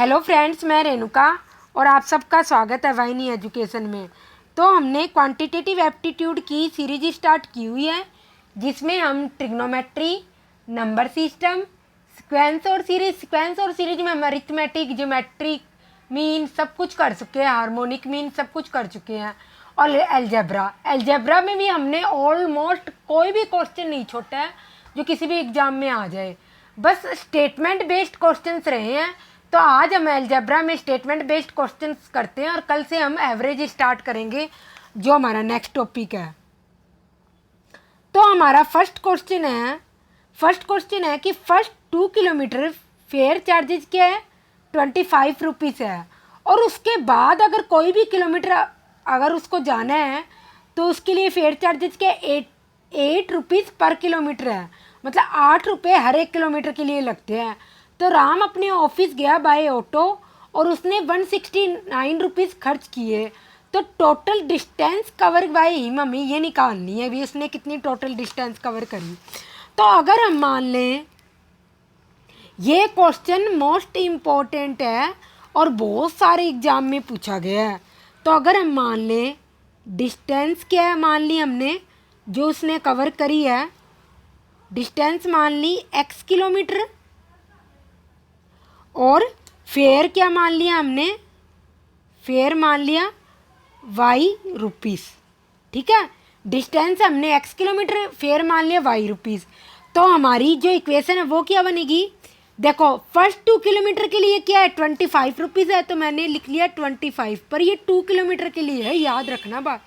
Hello friends, मैं रेणुका और आप सबका स्वागत है वाहिनी एजुकेशन में। तो हमने क्वांटिटेटिव एप्टीट्यूड की सीरीज स्टार्ट की हुई है, जिसमें हम ट्रिग्नोमेट्री, नंबर सिस्टम, सीक्वेंस और सीरीज में हम अरिथमेटिक, ज्योमेट्रिक मीन सब कुछ कर चुके हैं, हार्मोनिक मीन सब कुछ कर चुके हैं। और एल्जेब्रा में भी हमने ऑलमोस्ट कोई भी क्वेश्चन नहीं छोड़ा है जो किसी भी एग्जाम में आ जाए, बस स्टेटमेंट बेस्ड क्वेश्चंस रहे हैं। तो आज हम एल्जेब्रा में स्टेटमेंट बेस्ड क्वेश्चंस करते हैं और कल से हम एवरेज स्टार्ट करेंगे, जो हमारा नेक्स्ट टॉपिक है। तो हमारा फर्स्ट क्वेश्चन है कि फर्स्ट 2 किलोमीटर फेयर चार्जेस क्या है, 25 रुपीज़ है। और उसके बाद अगर कोई भी किलोमीटर अगर उसको जाना है तो उसके लिए फेयर चार्जेस क्या है, 8 रुपीज़ पर किलोमीटर है, मतलब 8 रुपये हर एक किलोमीटर के लिए लगते हैं। तो राम अपने ऑफिस गया बाय ऑटो और उसने 169 रुपीज़ खर्च किए। तो total distance cover by him हमें ये निकालनी है भी, उसने कितनी टोटल डिस्टेंस कवर करी। तो अगर हम मान लें ये क्वेश्चन मोस्ट इम्पोर्टेंट है और बहुत सारे एग्जाम में पूछा गया है। तो अगर हम मान लें डिस्टेंस क्या है, मान ली हमने जो उसने कवर करी है, डिस्टेंस मान ली x किलोमीटर, और फेयर क्या मान लिया हमने, फेयर मान लिया y रुपीज़। ठीक है, डिस्टेंस हमने x किलोमीटर, फेयर मान लिया y रुपीज़। तो हमारी जो इक्वेशन है वो क्या बनेगी, देखो फर्स्ट 2 किलोमीटर के लिए क्या है 25 रुपीज़ है, तो मैंने लिख लिया 25, पर ये 2 किलोमीटर के लिए है, याद रखना बात।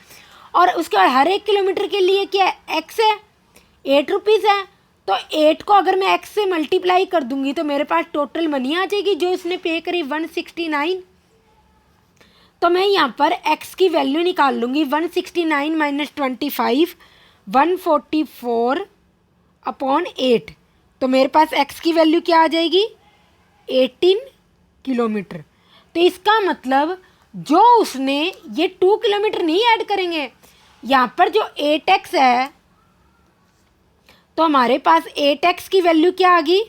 और उसके बाद हर एक किलोमीटर के लिए क्या है, x है, 8 रुपीज़ है। तो 8 को अगर मैं x से मल्टीप्लाई कर दूंगी तो मेरे पास टोटल मनी आ जाएगी जो इसने पे करी 169। तो मैं यहाँ पर x की वैल्यू निकाल लूँगी, 169 माइनस 25, 144 अपॉन 8। तो मेरे पास x की वैल्यू क्या आ जाएगी, 18 किलोमीटर। तो इसका मतलब जो उसने ये 2 किलोमीटर नहीं ऐड करेंगे, यहाँ पर जो 8x है, तो हमारे पास 8x की वैल्यू क्या आ गई,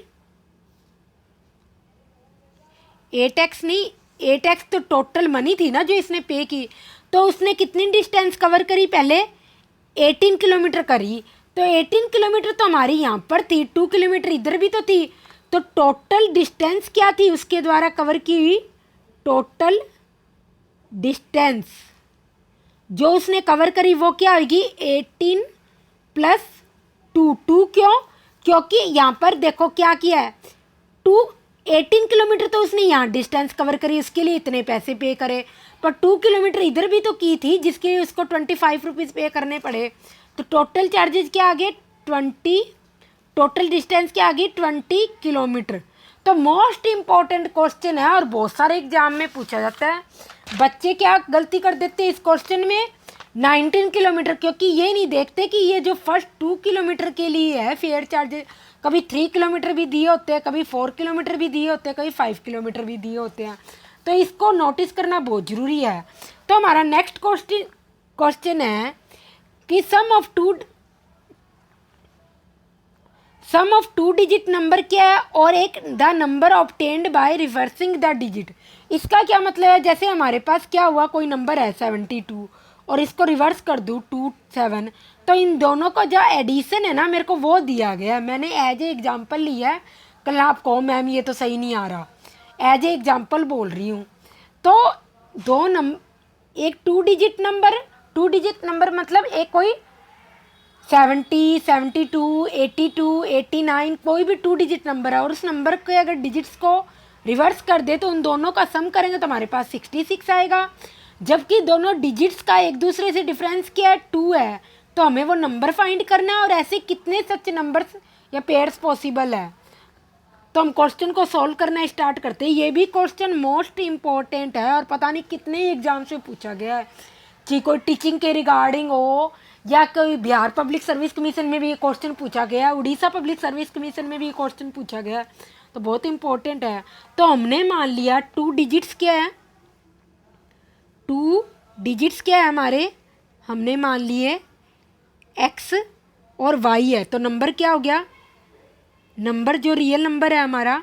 8x नहीं, 8x तो टोटल मनी थी ना जो इसने पे की। तो उसने कितनी डिस्टेंस कवर करी, पहले 18 किलोमीटर करी। तो 18 किलोमीटर तो हमारी यहाँ पर थी, 2 किलोमीटर इधर भी तो थी। तो टोटल डिस्टेंस क्या थी उसके द्वारा कवर की हुई, टोटल डिस्टेंस जो उसने कवर करी वो क्या होगी, 18 प्लस 2 क्यों, क्योंकि यहाँ पर देखो क्या किया है, 18 किलोमीटर तो उसने यहाँ डिस्टेंस कवर करी, उसके लिए इतने पैसे पे करे। पर 2 किलोमीटर इधर भी तो की थी जिसके लिए उसको 25 रुपीज़ पे करने पड़े। तो टोटल चार्जेस क्या आ गए 20, टोटल डिस्टेंस क्या आ गई 20 किलोमीटर। तो मोस्ट इम्पॉर्टेंट क्वेश्चन है और बहुत सारे एग्जाम में पूछा जाता है। बच्चे क्या गलती कर देते हैं इस क्वेश्चन में, 19 किलोमीटर, क्योंकि ये नहीं देखते कि ये जो फर्स्ट 2 किलोमीटर के लिए है फेयर चार्जेस, कभी 3 किलोमीटर भी दिए होते हैं, कभी 4 किलोमीटर भी दिए होते हैं, कभी 5 किलोमीटर भी दिए होते हैं। तो इसको नोटिस करना बहुत ज़रूरी है। तो हमारा नेक्स्ट क्वेश्चन है कि सम ऑफ टू डिजिट नंबर क्या है और एक the number obtained by reversing the digit. इसका क्या मतलब है, जैसे हमारे पास क्या हुआ, कोई नंबर है 72 और इसको रिवर्स कर दूँ 27, तो इन दोनों का जो एडिशन है ना मेरे को वो दिया गया है, मैंने एज ए एग्जाम्पल लिया है। कल आप कहो मैम ये तो सही नहीं आ रहा, एज ए एग्जाम्पल बोल रही हूँ। तो एक 2 डिजिट नंबर मतलब एक कोई 70, 72, 82, 89 कोई भी 2 डिजिट नंबर है, और उस नंबर के अगर डिजिट्स को रिवर्स कर दे तो उन दोनों का सम करेंगे तो हमारे पास 66 आएगा। जबकि दोनों डिजिट्स का एक दूसरे से डिफरेंस क्या है, 2 है। तो हमें वो नंबर फाइंड करना है और ऐसे कितने सच नंबर्स या पेयर्स पॉसिबल है। तो हम क्वेश्चन को सॉल्व करना स्टार्ट करते हैं। ये भी क्वेश्चन मोस्ट इम्पोर्टेंट है और पता नहीं कितने एग्जाम से पूछा गया है, कि कोई टीचिंग के रिगार्डिंग हो या कोई बिहार पब्लिक सर्विस कमीशन में भी ये क्वेश्चन पूछा गया है, उड़ीसा पब्लिक सर्विस कमीशन में भी ये क्वेश्चन पूछा गया है। तो बहुत इंपॉर्टेंट है। तो हमने मान लिया 2 डिजिट्स क्या है, 2 डिजिट्स क्या है हमारे, हमने मान लिए x और y है। तो नंबर क्या हो गया, नंबर जो रियल नंबर है हमारा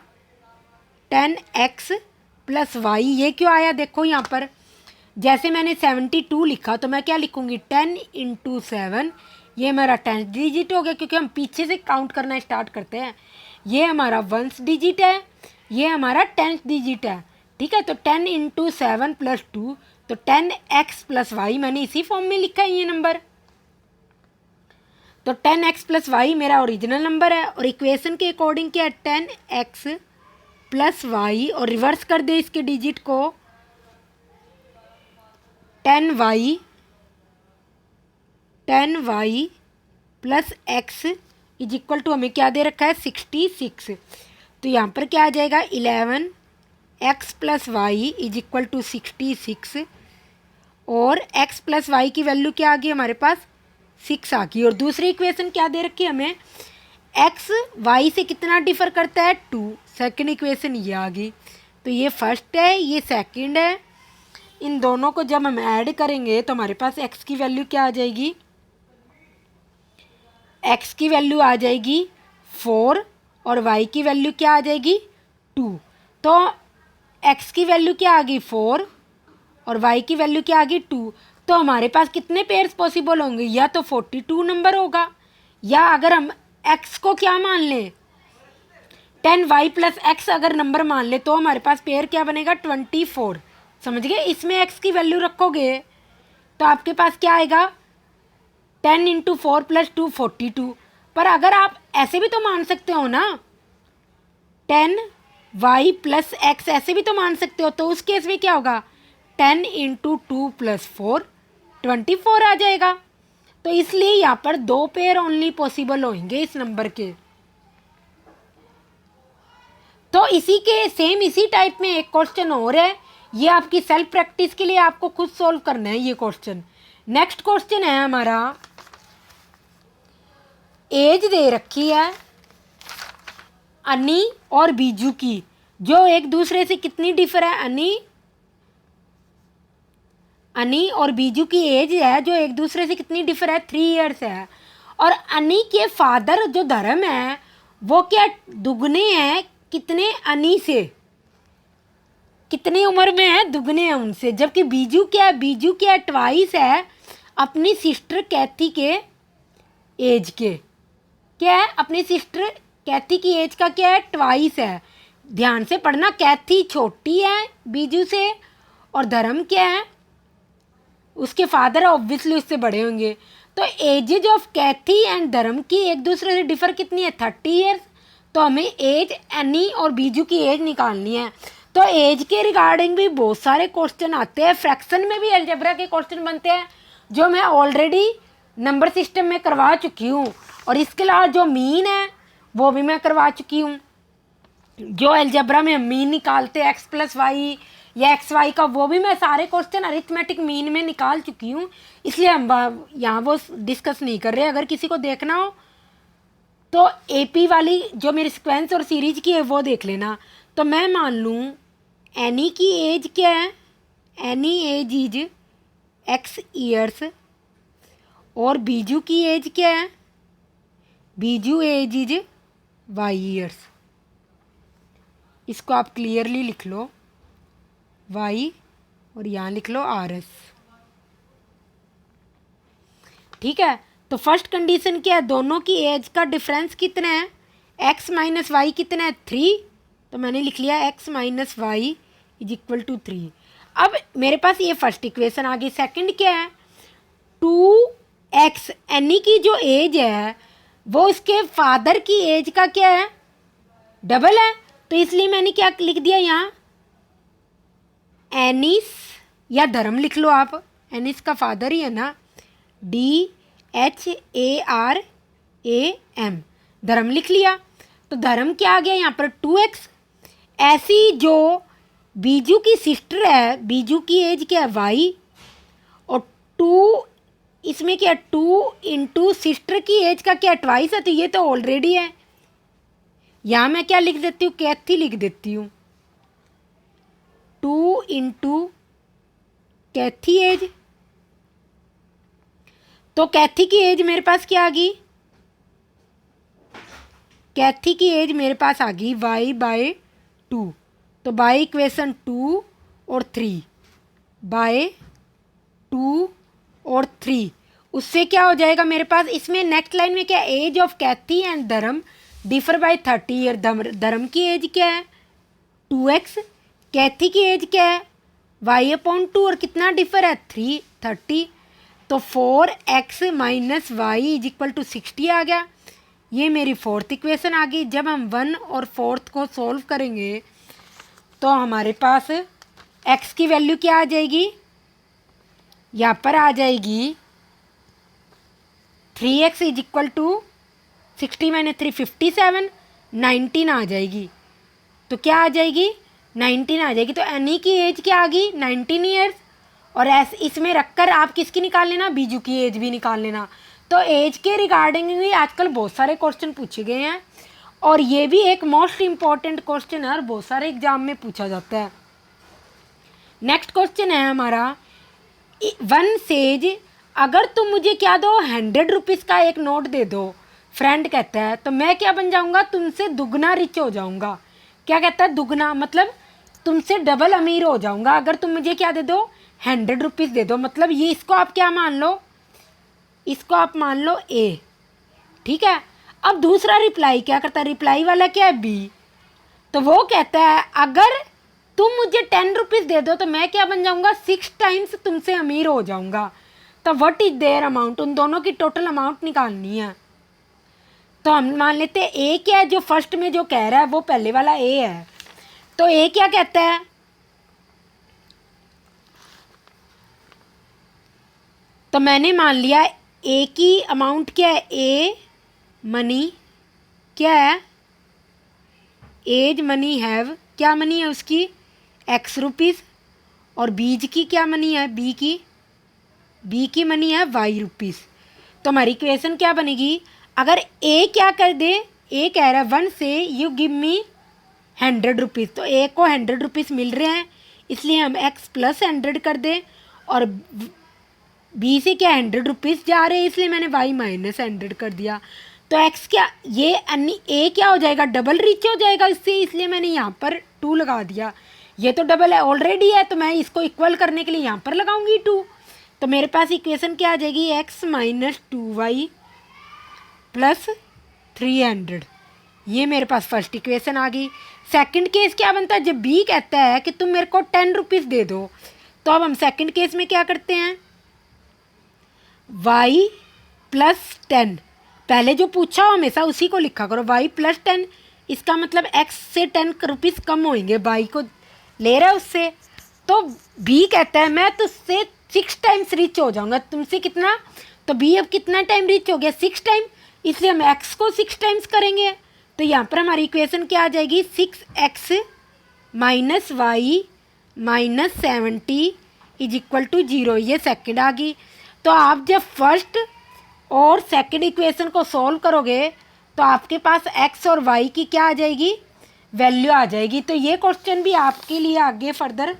10x प्लस वाई, ये क्यों आया देखो यहाँ पर, जैसे मैंने 72 लिखा तो मैं क्या लिखूँगी 10 इंटू 7, ये हमारा 10th डिजिट हो गया क्योंकि हम पीछे से काउंट करना स्टार्ट करते हैं। ये हमारा 1st डिजिट है, ये हमारा 10th डिजिट है। ठीक है, तो 10 इंटू 7 प्लस 2, तो 10x प्लस वाई, मैंने इसी फॉर्म में लिखा है ये नंबर। तो 10x प्लस वाई मेरा ओरिजिनल नंबर है और इक्वेशन के अकॉर्डिंग क्या है 10x प्लस वाई, और रिवर्स कर दे इसके डिजिट को 10y plus x is equal to, हमें क्या दे रखा है 66। तो यहाँ पर क्या आ जाएगा 11x plus y is equal to 66, और x प्लस वाई की वैल्यू क्या आ गई हमारे पास 6 आ गई। और दूसरी इक्वेशन क्या दे रखी है हमें, x y से कितना डिफर करता है 2, सेकंड इक्वेशन ये आ गई। तो ये फर्स्ट है, ये सेकंड है, इन दोनों को जब हम ऐड करेंगे तो हमारे पास x की वैल्यू क्या आ जाएगी, x की वैल्यू आ जाएगी 4 और y की वैल्यू क्या आ जाएगी 2। तो x की वैल्यू क्या आ गई 4 और y की वैल्यू क्या आ गई 2। तो हमारे पास कितने पेयर्स पॉसिबल होंगे, या तो 42 नंबर होगा, या अगर हम x को क्या मान लें 10y प्लस x अगर नंबर मान ले तो हमारे पास पेयर क्या बनेगा 24। समझ गए, इसमें x की वैल्यू रखोगे तो आपके पास क्या आएगा 10 इंटू 4 प्लस 2 42। पर अगर आप ऐसे भी तो मान सकते हो ना 10y प्लस x, ऐसे भी तो मान सकते हो, तो उस केस में क्या होगा 10 इंटू 2 प्लस 4 24 आ जाएगा। तो इसलिए यहाँ पर 2 पेयर ओनली पॉसिबल होंगे इस नंबर के। तो इसी के सेम इसी टाइप में एक क्वेश्चन और है, ये आपकी सेल्फ प्रैक्टिस के लिए आपको खुद सॉल्व करना है ये क्वेश्चन। नेक्स्ट क्वेश्चन है हमारा, एज दे रखी है अनी और बीजू की, जो एक दूसरे से कितनी डिफर है, अनी और बीजू की एज है जो एक दूसरे से कितनी डिफर है 3 ईयर्स है। और अनी के फादर जो धर्म है वो क्या दुगने हैं कितने अनी से, कितनी उम्र में है दुगने हैं उनसे, जबकि बीजू क्या ट्वाइस है अपनी सिस्टर कैथी के एज के, क्या है अपनी सिस्टर कैथी की एज का क्या है ट्वाइस है। ध्यान से पढ़ना, कैथी छोटी है बीजू से और धर्म क्या है उसके फादर ऑब्वियसली उससे बड़े होंगे। तो एजेज ऑफ कैथी एंड धर्म की एक दूसरे से डिफर कितनी है 30 ईयर्स। तो हमें एज एनी और बीजू की एज निकालनी है। तो एज के रिगार्डिंग भी बहुत सारे क्वेश्चन आते हैं, फ्रैक्शन में भी अलजेब्रा के क्वेश्चन बनते हैं जो मैं ऑलरेडी नंबर सिस्टम में करवा चुकी हूँ, और इसके अलावा जो मीन है वो भी मैं करवा चुकी हूँ। जो अलजेब्रा में मीन निकालते हैं एक्स प्लस वाई या एक्स वाई का, वो भी मैं सारे क्वेश्चन अरिथमेटिक मीन में निकाल चुकी हूँ, इसलिए हम यहाँ वो डिस्कस नहीं कर रहे। अगर किसी को देखना हो तो एपी वाली जो मेरी सिक्वेंस और सीरीज की है वो देख लेना। तो मैं मान लूँ एनी की एज क्या है, Annie age is x years, और बीजू की एज क्या है, Biju age is y years. इसको आप क्लियरली लिख लो वाई और यहाँ लिख लो आर एस। ठीक है, तो फर्स्ट कंडीशन क्या है, दोनों की एज का डिफरेंस कितना है, एक्स माइनस वाई कितना है 3। तो मैंने लिख लिया x minus y is equal to 3। अब मेरे पास ये फर्स्ट इक्वेशन आ गई। सेकंड क्या है 2x, एनी की जो एज है वो इसके फादर की एज का क्या है डबल है। तो इसलिए मैंने क्या लिख दिया यहाँ एनिस, या धर्म लिख लो आप, एनिस का फादर ही है ना, DHARAM, धर्म लिख लिया। तो धर्म क्या आ गया यहाँ पर 2x। ऐसी जो बीजू की सिस्टर है, बीजू की एज क्या है y, और 2 इसमें क्या 2 इंटू सिस्टर की एज का क्या ट्वाइस है, तो ये तो ऑलरेडी है। यहाँ मैं क्या लिख देती हूँ कैथी लिख देती हूँ 2 इंटू कैथी एज। तो कैथी की एज मेरे पास क्या आ गई, कैथी की एज मेरे पास आ गई y/2। तो बाय इक्वेशन 2 और 3, बाय 2 और 3, उससे क्या हो जाएगा मेरे पास। इसमें नेक्स्ट लाइन में क्या, एज ऑफ कैथी एंड धर्म डिफर बाय 30 ईयर। धर्म की एज क्या है 2x, कैथी की एज क्या है y/2 और कितना डिफर है 30। तो 4x minus y is equal to 60 आ गया। ये मेरी फोर्थ इक्वेशन आ गई। जब हम 1 और 4 को सॉल्व करेंगे तो हमारे पास x की वैल्यू क्या आ जाएगी, यहाँ पर आ जाएगी 3x is equal to 60 minus 3 57, 19 आ जाएगी। तो क्या आ जाएगी 19 आ जाएगी। तो एनी की एज क्या आ गई 19 ईयर्स। और ऐसे इसमें रखकर आप किसकी निकाल लेना, बीजू की एज भी निकाल लेना। तो एज के रिगार्डिंग भी आजकल बहुत सारे क्वेश्चन पूछे गए हैं और ये भी एक मोस्ट इम्पॉर्टेंट क्वेश्चन है और बहुत सारे एग्जाम में पूछा जाता है। नेक्स्ट क्वेश्चन है हमारा, वन सेज अगर तुम मुझे क्या दो 100 रुपीज़ का एक नोट दे दो, फ्रेंड कहता है, तो मैं क्या बन जाऊंगा, तुमसे दुगना रिच हो जाऊंगा। क्या कहता है दुगना, मतलब तुमसे डबल अमीर हो जाऊंगा अगर तुम मुझे क्या दे दो 100 रुपीज़ दे दो। मतलब ये इसको आप क्या मान लो, इसको आप मान लो ए, ठीक है। अब दूसरा रिप्लाई क्या करता है, रिप्लाई वाला क्या है बी। तो वो कहता है अगर तुम मुझे 10 रुपीज़ दे दो तो मैं क्या बन जाऊंगा 6 टाइम्स तुमसे अमीर हो जाऊंगा। तो व्हाट इज देयर अमाउंट, उन दोनों की टोटल अमाउंट निकालनी है। तो हम मान लेते हैं ए क्या है, जो फर्स्ट में जो कह रहा है वो पहले वाला ए है। तो ए क्या कहता है, तो मैंने मान लिया ए की अमाउंट क्या है, ए मनी क्या है, एज मनी हैव क्या मनी है उसकी x रुपीज़, और बीज की क्या मनी है, बी की मनी है y रुपीज़। तो हमारी इक्वेशन क्या बनेगी, अगर ए क्या कर दे, ए कह रहा है 1 से यू गिव मी 100 रुपीज़, तो ए को 100 रुपीज़ मिल रहे हैं इसलिए हम x प्लस 100 कर दें, और बी से क्या 100 रुपीज़ जा रहे हैं इसलिए मैंने y माइनस 100 कर दिया। तो x क्या, ये ए क्या हो जाएगा डबल रिच हो जाएगा इससे, इसलिए मैंने यहाँ पर 2 लगा दिया। ये तो डबल है ऑलरेडी है तो मैं इसको इक्वल करने के लिए यहाँ पर लगाऊंगी 2। तो मेरे पास इक्वेशन क्या आ जाएगी, x माइनस 2y प्लस 300। ये मेरे पास फर्स्ट इक्वेशन आ गई। सेकंड केस क्या बनता है, जब b कहता है कि तुम मेरे को 10 रुपीज़ दे दो, तो अब हम सेकंड केस में क्या करते हैं, y प्लस 10, पहले जो पूछा हो हमेशा उसी को लिखा करो, y प्लस 10, इसका मतलब x से 10 रुपीज़ कम होंगे, y को ले रहा है उससे। तो b कहता है मैं तुझसे 6 टाइम्स रिच हो जाऊंगा, तुमसे कितना, तो b अब कितना टाइम रिच हो गया 6 टाइम, इसलिए हम x को 6 टाइम्स करेंगे। तो यहाँ पर हमारी इक्वेशन क्या आ जाएगी, 6x minus y minus 70 is equal to 0। ये सेकंड आ गई। तो आप जब फर्स्ट और सेकंड इक्वेशन को सॉल्व करोगे तो आपके पास x और y की क्या आ जाएगी, वैल्यू आ जाएगी। तो ये क्वेश्चन भी आपके लिए आगे फर्दर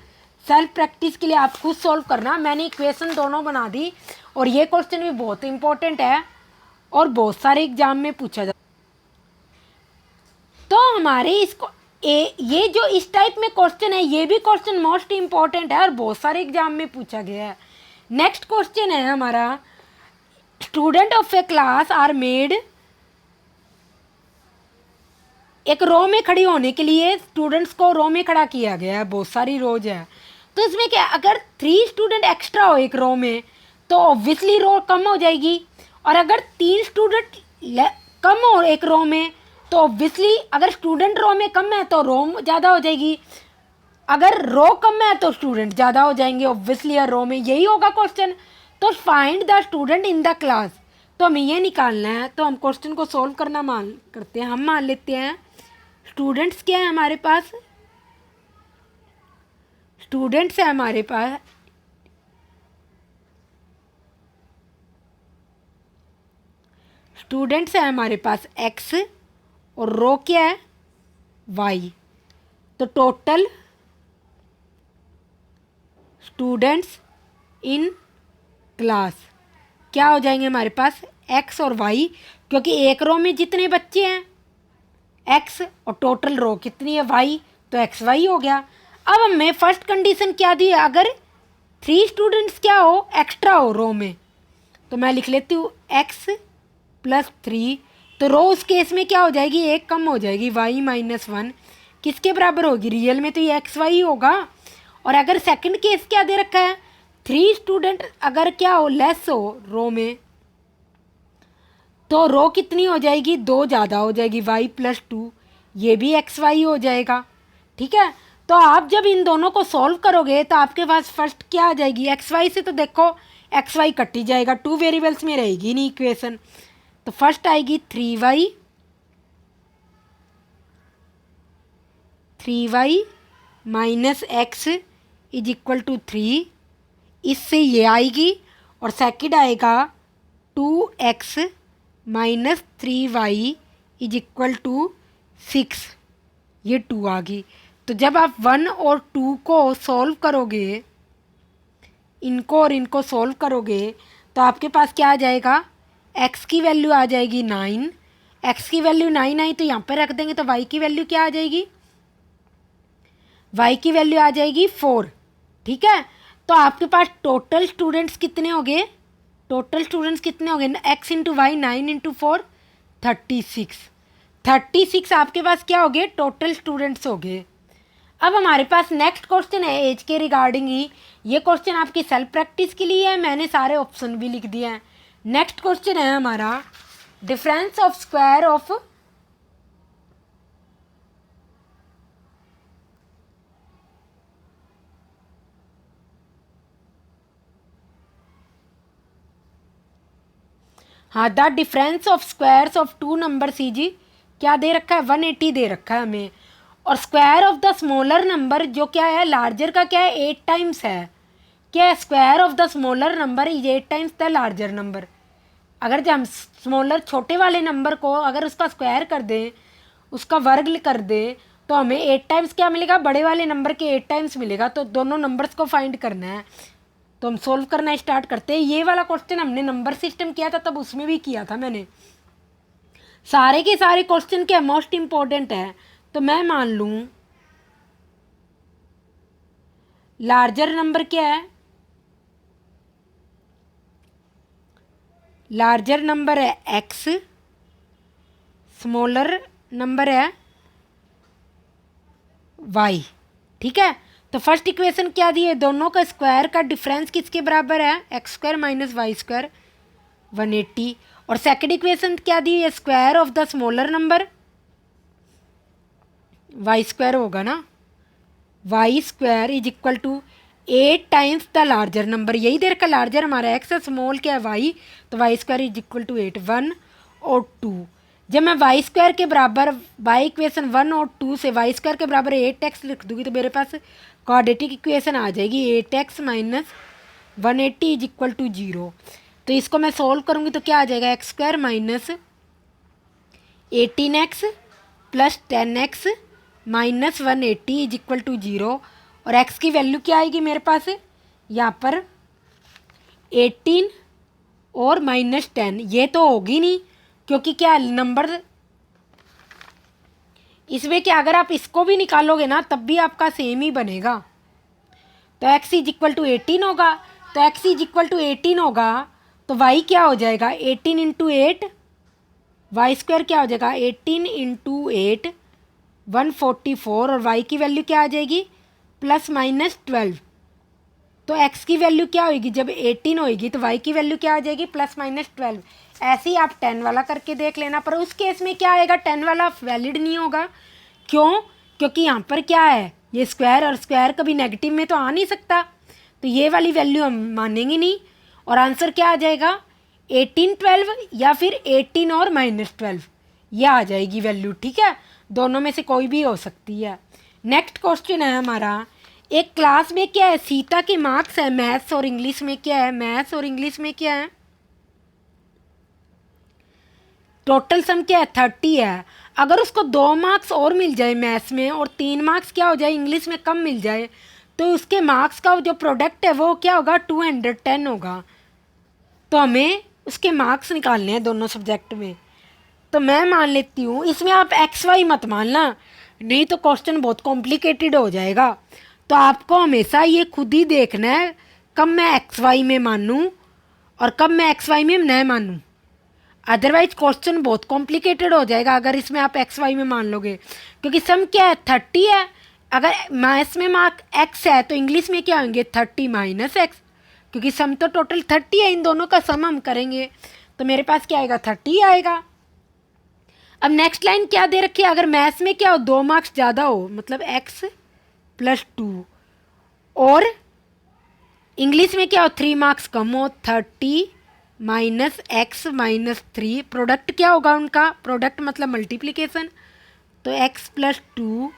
सेल्फ प्रैक्टिस के लिए आप खुद सॉल्व करना। मैंने इक्वेशन दोनों बना दी और ये क्वेश्चन भी बहुत इंपॉर्टेंट है और बहुत सारे एग्जाम में पूछा जाता। तो हमारे इसको ये जो इस टाइप में क्वेश्चन है ये भी क्वेश्चन मोस्ट इम्पॉर्टेंट है और बहुत सारे एग्जाम में पूछा गया है। नेक्स्ट क्वेश्चन है हमारा, student of a class are made, एक रो में खड़ी होने के लिए स्टूडेंट्स को रो में खड़ा किया गया है, बहुत सारी रोज है। तो इसमें क्या, अगर 3 स्टूडेंट एक्स्ट्रा हो एक रो में तो ऑब्वियसली रो कम हो जाएगी, और अगर 3 स्टूडेंट कम हो एक रो में तो ऑब्वियसली अगर स्टूडेंट रो में कम है तो रो ज़्यादा हो जाएगी, अगर रो कम है तो स्टूडेंट ज़्यादा हो जाएंगे ऑब्वियसली यार रो में, यही होगा क्वेश्चन। तो find the student in the class, तो हमें ये निकालना है। तो हम क्वेश्चन को सॉल्व करना करते हैं। हम मान लेते हैं स्टूडेंट्स क्या है हमारे पास, स्टूडेंट्स है हमारे पास स्टूडेंट्स है हमारे पास x और रो क्या है y। तो टोटल स्टूडेंट्स इन क्लास क्या हो जाएंगे हमारे पास x और y, क्योंकि एक रो में जितने बच्चे हैं x और टोटल रो कितनी है y, तो एक्स वाई हो गया। अब हमें फर्स्ट कंडीशन क्या दी है, अगर 3 स्टूडेंट्स क्या हो, एक्स्ट्रा हो रो में, तो मैं लिख लेती हूँ एक्स प्लस 3। तो रो उस केस में क्या हो जाएगी, एक कम हो जाएगी, वाई माइनस 1 किसके बराबर होगी, रियल में तो ये एक्स वाई होगा। और अगर सेकंड केस क्या दे रखा है, 3 स्टूडेंट अगर क्या हो, लेस हो रो में, तो रो कितनी हो जाएगी, 2 ज़्यादा हो जाएगी, वाई प्लस 2, ये भी एक्स वाई हो जाएगा। ठीक है, तो आप जब इन दोनों को सॉल्व करोगे तो आपके पास फर्स्ट क्या आ जाएगी, एक्स वाई से तो देखो एक्स वाई कट ही जाएगा, 2 वेरिएबल्स में रहेगी नहीं इक्वेशन। तो फर्स्ट आएगी 3y minus x is equal to 3, इससे ये आएगी। और सेकंड आएगा 2x minus 3y is equal to 6, ये 2 आ गई। तो जब आप 1 और 2 को सॉल्व करोगे, इनको और इनको सॉल्व करोगे, तो आपके पास क्या आ जाएगा, x की वैल्यू आ जाएगी 9, x की वैल्यू 9 आई तो यहाँ पे रख देंगे, तो y की वैल्यू क्या आ जाएगी, y की वैल्यू आ जाएगी 4। ठीक है, तो आपके पास टोटल स्टूडेंट्स कितने हो गए, टोटल स्टूडेंट्स कितने हो गए, x इंटू वाई 9 इंटू 4 36 आपके पास क्या हो गए, टोटल स्टूडेंट्स हो गए। अब हमारे पास नेक्स्ट क्वेश्चन है एज के रिगार्डिंग ही, ये क्वेश्चन आपकी सेल्फ प्रैक्टिस के लिए है, मैंने सारे ऑप्शन भी लिख दिए हैं। नेक्स्ट क्वेश्चन है हमारा डिफरेंस ऑफ स्क्वायर ऑफ हाँ, the difference of squares of 2 number सी जी क्या दे रखा है, 180 दे रखा है हमें। और square of the smaller number जो क्या है, लार्जर का क्या है, 8 टाइम्स है। क्या square of the smaller number is 8 times the larger number. अगर जब हम स्मॉलर छोटे वाले नंबर को अगर उसका स्क्वायर कर दें, उसका वर्ग कर दें, तो हमें 8 टाइम्स क्या मिलेगा, बड़े वाले नंबर के 8 टाइम्स मिलेगा। तो दोनों नंबर्स को फाइंड करना है, तो हम सोल्व करना स्टार्ट करते हैं। ये वाला क्वेश्चन हमने नंबर सिस्टम किया था, तब उसमें भी किया था मैंने। सारे के सारे क्वेश्चन क्या मोस्ट इम्पोर्टेंट है, तो मैं मान लूँ लार्जर नंबर क्या है, लार्जर नंबर है x, स्मॉलर नंबर है y। ठीक है, तो फर्स्ट इक्वेशन क्या दी है, दोनों का स्क्वायर का डिफरेंस किसके बराबर है, x square minus y square 180। और सेकंड इक्वेशन क्या दी है, square of the smaller number y square होगा ना, y square is equal to 8 times the larger number, यही देर का लार्जर हमारा एक्स है, स्मॉल क्या है वाई, तो y square is equal to 8, 1 और 2। जब मैं वाई स्क्वायर के बराबर वाई इक्वेशन 1 और 2 से वाई स्क्वायर के बराबर 8x लिख दूंगी, तो मेरे पास क्वाड्रेटिक इक्वेशन आ जाएगी 8x minus 180 is equal to 0। तो इसको मैं सोल्व करूँगी तो क्या आ जाएगा, x square minus 18x plus 10x minus 180 is equal to 0। और x की वैल्यू क्या आएगी मेरे पास, यहाँ पर 18 और माइनस 10, ये तो होगी नहीं क्योंकि क्या नंबर इसमें क्या, अगर आप इसको भी निकालोगे ना तब भी आपका सेम ही बनेगा। तो x इज इक्वल टू 18 होगा, तो x इज इक्वल टू 18 होगा, तो y क्या हो जाएगा, 18 इंटू 8, वाई स्क्वायर क्या हो जाएगा 18 इंटू 8 144, और y की वैल्यू क्या आ जाएगी प्लस माइनस 12। तो x की वैल्यू क्या होगी, जब 18 होगी तो y की वैल्यू क्या आ जाएगी प्लस माइनस 12। ऐसे ही आप 10 वाला करके देख लेना, पर उस केस में क्या आएगा, 10 वाला वैलिड नहीं होगा। क्यों, क्योंकि यहाँ पर क्या है, ये स्क्वायर और स्क्वायर कभी नेगेटिव में तो आ नहीं सकता, तो ये वाली वैल्यू हम मानेंगे नहीं। और आंसर क्या आ जाएगा 18 12 या फिर 18 और माइनस 12, ये आ जाएगी वैल्यू। ठीक है, दोनों में से कोई भी हो सकती है। नेक्स्ट क्वेश्चन है हमारा, एक क्लास में क्या है, सीता के मार्क्स है मैथ्स और इंग्लिश में क्या है, मैथ्स और इंग्लिश में क्या है, टोटल सम क्या है 30 है। अगर उसको 2 मार्क्स और मिल जाए मैथ्स में और 3 मार्क्स क्या हो जाए इंग्लिश में कम मिल जाए, तो उसके मार्क्स का जो प्रोडक्ट है वो क्या होगा 210 होगा। तो हमें उसके मार्क्स निकालने हैं दोनों सब्जेक्ट में। तो मैं मान लेती हूँ, इसमें आप एक्स वाई मत मानना, नहीं तो क्वेश्चन बहुत कॉम्प्लिकेटेड हो जाएगा। तो आपको हमेशा ये खुद ही देखना है कब मैं एक्स वाई में मानूँ और कब मैं एक्स वाई में न मानूँ। अदरवाइज क्वेश्चन बहुत कॉम्प्लिकेटेड हो जाएगा अगर इसमें आप एक्स वाई में मान लोगे, क्योंकि सम क्या है 30 है। अगर मैथ्स में मार्क एक्स है तो इंग्लिश में क्या होंगे 30 माइनस एक्स, क्योंकि सम तो टोटल 30 है, इन दोनों का सम हम करेंगे तो मेरे पास क्या आएगा 30 आएगा। अब नेक्स्ट लाइन क्या दे रखी है, अगर मैथ्स में क्या हो 2 मार्क्स ज़्यादा हो मतलब एक्स प्लस 2, और इंग्लिश में क्या हो 3 मार्क्स कम हो 30 माइनस एक्स माइनस 3। प्रोडक्ट क्या होगा उनका, प्रोडक्ट मतलब मल्टीप्लिकेशन, तो x plus 2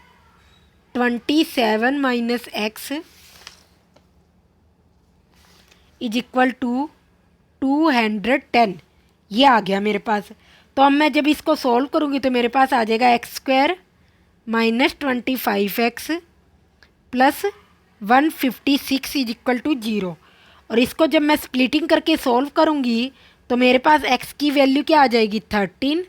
27 minus x is equal to 210। ये आ गया मेरे पास। तो अब मैं जब इसको सॉल्व करूँगी तो मेरे पास आ जाएगा x square minus 25x plus 156 is equal to 0। और इसको जब मैं स्प्लिटिंग करके सॉल्व करूँगी तो मेरे पास x की वैल्यू क्या आ जाएगी 13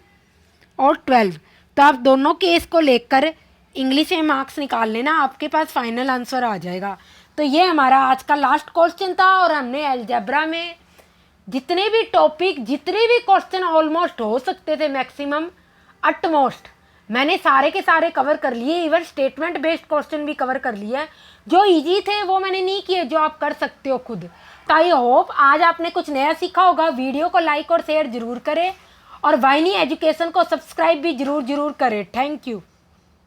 और 12। तो आप दोनों केस को लेकर इंग्लिश में मार्क्स निकाल लेना, आपके पास फाइनल आंसर आ जाएगा। तो ये हमारा आज का लास्ट क्वेश्चन था और हमने अलजेब्रा में जितने भी टॉपिक जितने भी क्वेश्चन ऑलमोस्ट हो सकते थे मैक्सिमम अटमोस्ट मैंने सारे के सारे कवर कर लिए। इवन स्टेटमेंट बेस्ड क्वेश्चन भी कवर कर लिए। जो इजी थे वो मैंने नहीं किए, जो आप कर सकते हो खुद। तो आई होप आज आपने कुछ नया सीखा होगा। वीडियो को लाइक और शेयर जरूर करें और वाहिनी एजुकेशन को सब्सक्राइब भी जरूर करें। Thank you.